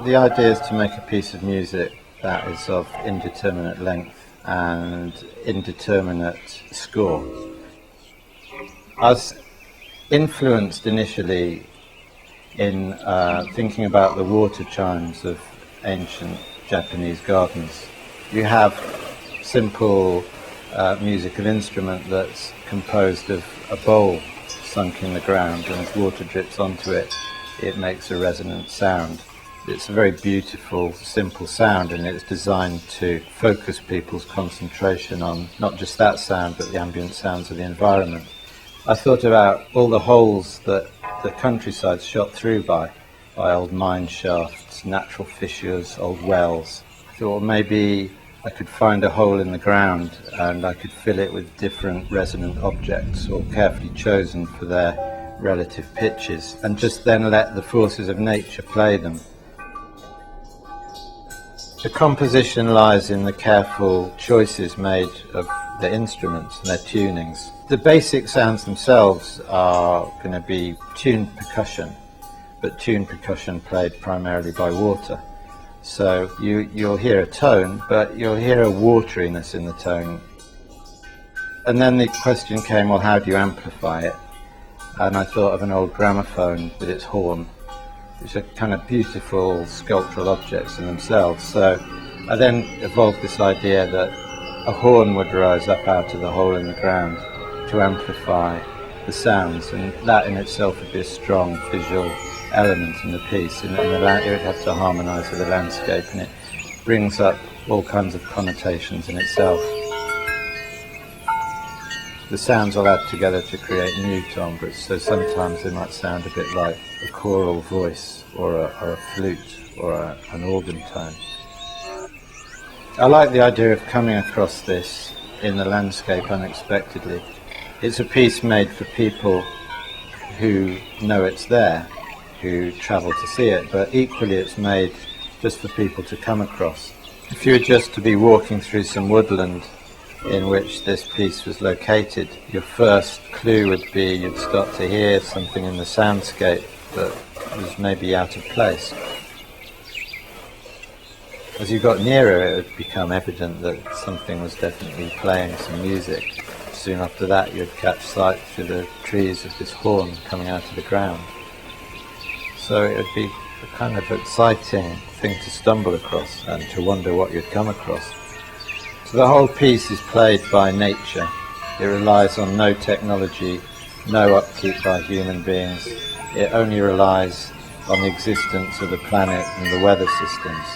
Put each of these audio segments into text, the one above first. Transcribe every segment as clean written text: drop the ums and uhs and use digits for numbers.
The idea is to make a piece of music that is of indeterminate length and indeterminate score. I was influenced initially in thinking about the water chimes of ancient Japanese gardens. You have simple musical instrument that's composed of a bowl sunk in the ground, and as water drips onto it, it makes a resonant sound. It's a very beautiful, simple sound, and it's designed to focus people's concentration on not just that sound, but the ambient sounds of the environment. I thought about all the holes that the countryside's shot through by old mine shafts, natural fissures, old wells. I thought, well, maybe I could find a hole in the ground and I could fill it with different resonant objects, all carefully chosen for their relative pitches, and just then let the forces of nature play them. The composition lies in the careful choices made of the instruments and their tunings. The basic sounds themselves are going to be tuned percussion, but tuned percussion played primarily by water. So you'll hear a tone, but you'll hear a wateriness in the tone. And then the question came, well, how do you amplify it? And I thought of an old gramophone with its horn, which are kind of beautiful sculptural objects in themselves. So I then evolved this idea that a horn would rise up out of the hole in the ground to amplify the sounds, and that in itself would be a strong visual element in the piece. It would have to harmonise with the landscape, and it brings up all kinds of connotations in itself. The sounds will add together to create new timbres, so sometimes they might sound a bit like a choral voice or a flute or an organ tone. I like the idea of coming across this in the landscape unexpectedly. It's a piece made for people who know it's there, who travel to see it, but equally it's made just for people to come across. If you were just to be walking through some woodland in which this piece was located, your first clue would be you'd start to hear something in the soundscape that was maybe out of place. As you got nearer, it would become evident that something was definitely playing some music. Soon after that, you'd catch sight through the trees of this horn coming out of the ground. So it would be a kind of exciting thing to stumble across and to wonder what you'd come across. So the whole piece is played by nature. It relies on no technology, no upkeep by human beings. It only relies on the existence of the planet and the weather systems.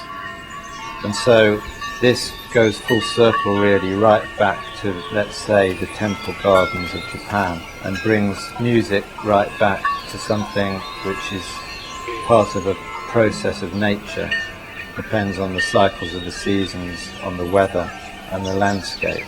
And so this goes full circle really right back to, let's say, the temple gardens of Japan, and brings music right back to something which is part of a process of nature. Depends on the cycles of the seasons, on the weather and the landscape.